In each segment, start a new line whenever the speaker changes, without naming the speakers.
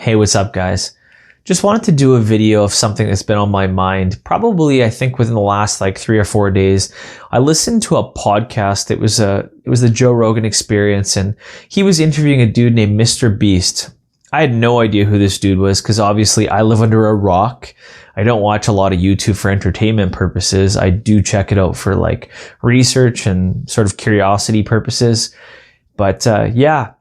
Hey, what's up, guys? Just wanted to do a video of something that's been on my mind, probably I think within the last like 3 or 4 days. I listened to a podcast. It was the Joe Rogan Experience, and he was interviewing a dude named Mr. Beast. I had no idea who this dude was because obviously I live under a rock. I don't watch a lot of YouTube for entertainment purposes. I do check it out for like research and sort of curiosity purposes. But yeah,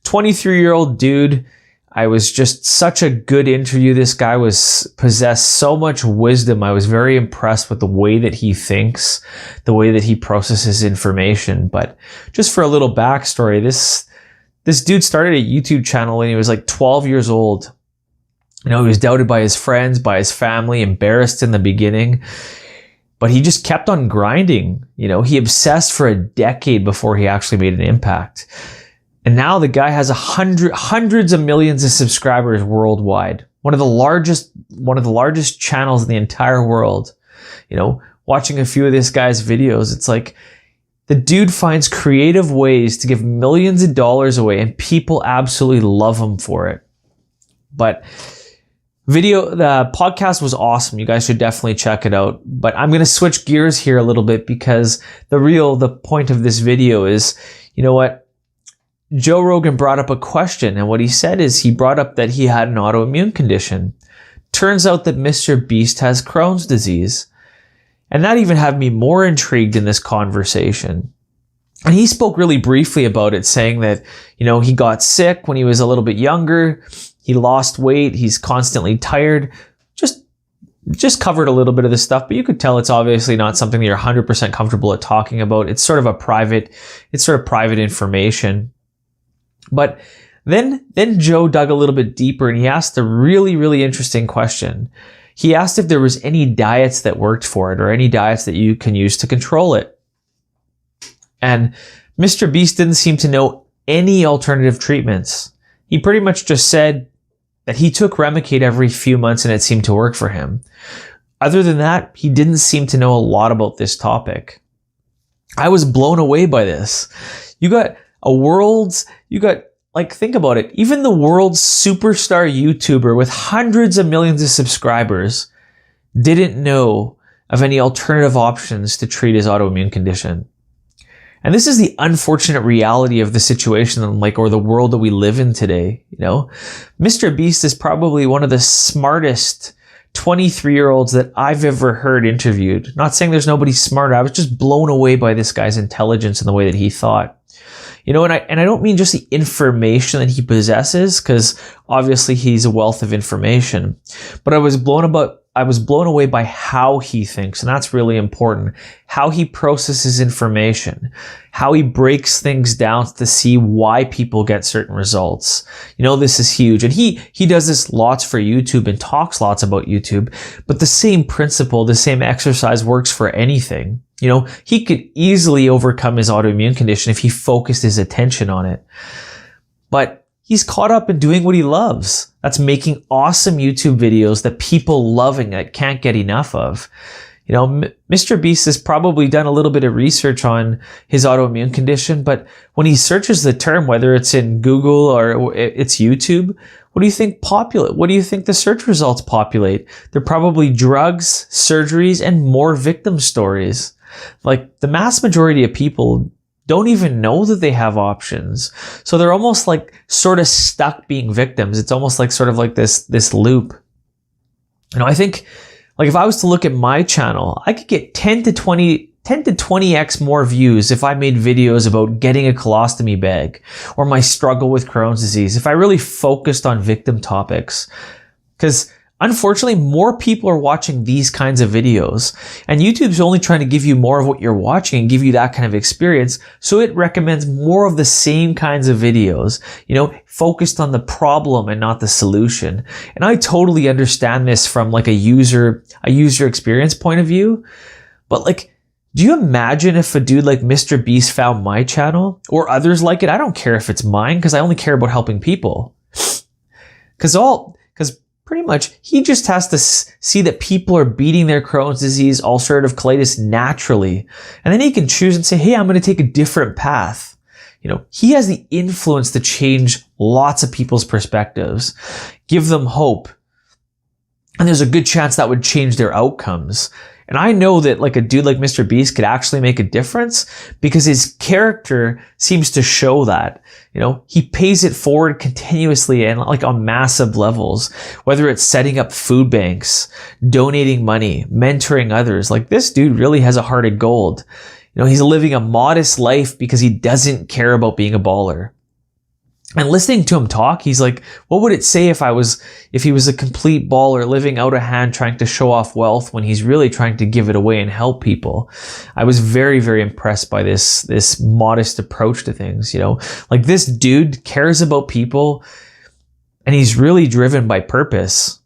23-year-old dude. I was just such a good interview. This guy possessed so much wisdom. I was very impressed with the way that he thinks, the way that he processes information. But just for a little backstory, this dude started a YouTube channel when he was like 12 years old. You know, he was doubted by his friends, by his family, embarrassed in the beginning. But he just kept on grinding. You know, he obsessed for a decade before he actually made an impact. And now the guy has hundreds of millions of subscribers worldwide. One of the largest channels in the entire world. You know, watching a few of this guy's videos, it's like the dude finds creative ways to give millions of dollars away, and people absolutely love him for it. But the podcast was awesome. You guys should definitely check it out. But I'm going to switch gears here a little bit because the point of this video is, you know what? Joe Rogan brought up a question, and what he said is he brought up that he had an autoimmune condition. Turns out that Mr. Beast has Crohn's disease. And that even had me more intrigued in this conversation. And he spoke really briefly about it, saying that, you know, he got sick when he was a little bit younger. He lost weight. He's constantly tired. Just covered a little bit of this stuff, but you could tell it's obviously not something that you're 100% comfortable at talking about. It's sort of private information. But then Joe dug a little bit deeper, and he asked a really, really interesting question. He asked if there was any diets that worked for it or any diets that you can use to control it. And Mr. Beast didn't seem to know any alternative treatments. He pretty much just said that he took Remicade every few months and it seemed to work for him. Other than that, he didn't seem to know a lot about this topic. I was blown away by this. Think about it. Even the world's superstar YouTuber with hundreds of millions of subscribers didn't know of any alternative options to treat his autoimmune condition. And this is the unfortunate reality of the situation or the world that we live in today. You know, Mr. Beast is probably one of the smartest 23-year-olds that I've ever heard interviewed. Not saying there's nobody smarter. I was just blown away by this guy's intelligence and the way that he thought. You know, and I don't mean just the information that he possesses, because obviously he's a wealth of information, but I was blown away by how he thinks, and that's really important. How he processes information, how he breaks things down to see why people get certain results. You know, this is huge. And he does this lots for YouTube and talks lots about YouTube, but the same principle, the same exercise works for anything. You know, he could easily overcome his autoimmune condition if he focused his attention on it. But he's caught up in doing what he loves. That's making awesome YouTube videos that people loving that can't get enough of. You know, Mr. Beast has probably done a little bit of research on his autoimmune condition, but when he searches the term, whether it's in Google or it's YouTube, what do you think populate? What do you think the search results populate? They're probably drugs, surgeries, and more victim stories. Like, the mass majority of people don't even know that they have options. So they're almost like sort of stuck being victims. It's almost like sort of like this loop. You know, I think like if I was to look at my channel, I could get 10 to 20x more views if I made videos about getting a colostomy bag or my struggle with Crohn's disease, if I really focused on victim topics. Because unfortunately, more people are watching these kinds of videos, and YouTube's only trying to give you more of what you're watching and give you that kind of experience. So it recommends more of the same kinds of videos, you know, focused on the problem and not the solution. And I totally understand this from like a user experience point of view. But like, do you imagine if a dude like Mr. Beast found my channel or others like it? I don't care if it's mine, because I only care about helping people. Because pretty much, he just has to see that people are beating their Crohn's disease, ulcerative colitis naturally. And then he can choose and say, hey, I'm going to take a different path. He has the influence to change lots of people's perspectives, give them hope. And there's a good chance that would change their outcomes. And I know that like a dude like Mr. Beast could actually make a difference because his character seems to show that. He pays it forward continuously and like on massive levels, whether it's setting up food banks, donating money, mentoring others. Like this dude really has a heart of gold. He's living a modest life because he doesn't care about being a baller. And listening to him talk, he's like, what would it say if he was a complete baller living out of hand, trying to show off wealth when he's really trying to give it away and help people? I was very, very impressed by this modest approach to things, Like this dude cares about people and he's really driven by purpose.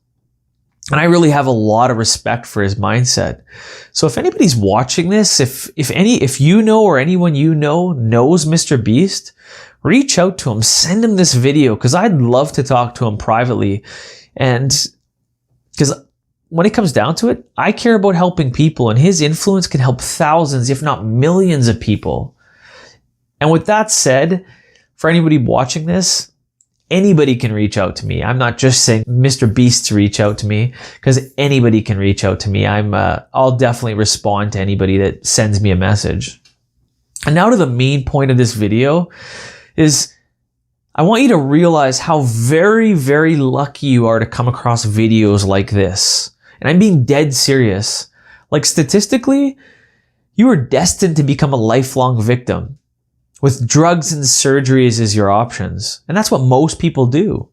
And I really have a lot of respect for his mindset. So if anybody's watching this, if you know or anyone knows Mr. Beast, reach out to him, send him this video because I'd love to talk to him privately. And because when it comes down to it, I care about helping people and his influence can help thousands, if not millions of people. And with that said, for anybody watching this, anybody can reach out to me. I'm not just saying Mr. Beast to reach out to me because anybody can reach out to me. I'll definitely respond to anybody that sends me a message. And now to the main point of this video is I want you to realize how very, very lucky you are to come across videos like this. And I'm being dead serious. Like statistically, you are destined to become a lifelong victim with drugs and surgeries as your options. And that's what most people do.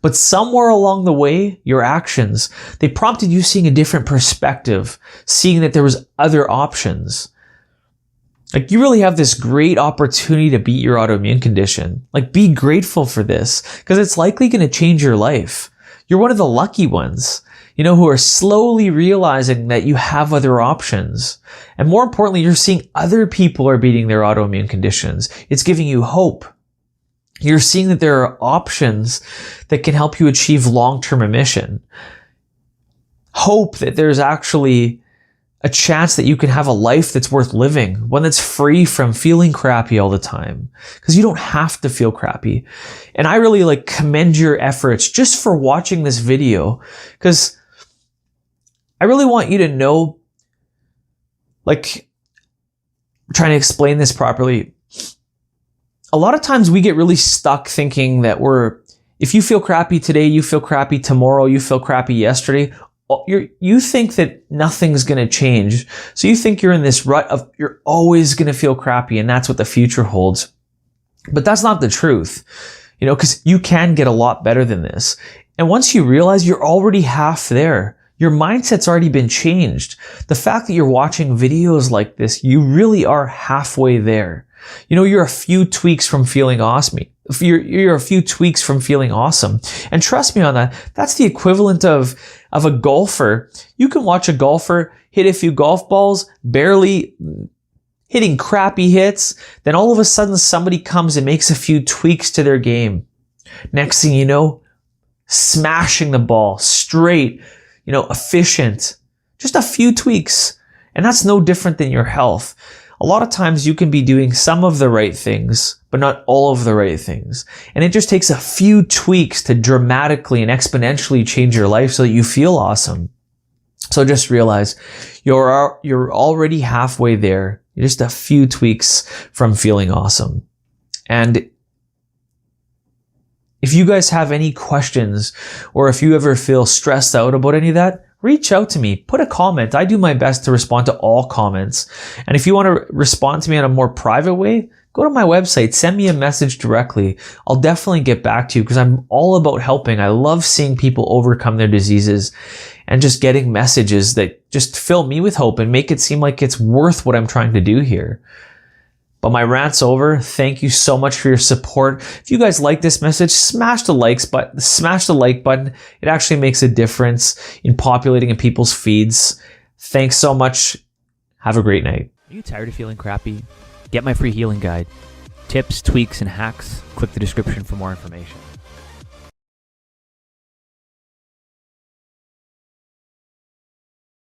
But somewhere along the way, your actions, they prompted you seeing a different perspective, seeing that there was other options. Like you really have this great opportunity to beat your autoimmune condition. Like be grateful for this because it's likely going to change your life. You're one of the lucky ones, who are slowly realizing that you have other options. And more importantly, you're seeing other people are beating their autoimmune conditions. It's giving you hope. You're seeing that there are options that can help you achieve long-term remission. Hope that there's actually a chance that you can have a life that's worth living, one that's free from feeling crappy all the time, because you don't have to feel crappy. And I really commend your efforts just for watching this video, because I really want you to know, trying to explain this properly. A lot of times we get really stuck thinking that if you feel crappy today, you feel crappy tomorrow, you feel crappy yesterday. You think that nothing's going to change. So you think you're in this rut of you're always going to feel crappy and that's what the future holds. But that's not the truth, because you can get a lot better than this. And once you realize you're already half there, your mindset's already been changed. The fact that you're watching videos like this, you really are halfway there. You're a few tweaks from feeling awesome. You're a few tweaks from feeling awesome. And trust me on that. That's the equivalent of a golfer. You can watch a golfer hit a few golf balls, barely hitting crappy hits. Then all of a sudden somebody comes and makes a few tweaks to their game. Next thing you know, smashing the ball straight, efficient. Just a few tweaks. And that's no different than your health. A lot of times you can be doing some of the right things, but not all of the right things. And it just takes a few tweaks to dramatically and exponentially change your life so that you feel awesome. So just realize you're already halfway there. You're just a few tweaks from feeling awesome. And if you guys have any questions or if you ever feel stressed out about any of that, reach out to me, put a comment. I do my best to respond to all comments. And if you want to respond to me in a more private way, go to my website, send me a message directly. I'll definitely get back to you because I'm all about helping. I love seeing people overcome their diseases and just getting messages that just fill me with hope and make it seem like it's worth what I'm trying to do here. But my rant's over. Thank you so much for your support. If you guys like this message, smash the like button. It actually makes a difference in populating in people's feeds. Thanks so much. Have a great night.
Are you tired of feeling crappy? Get my free healing guide. Tips, tweaks, and hacks. Click the description for more information.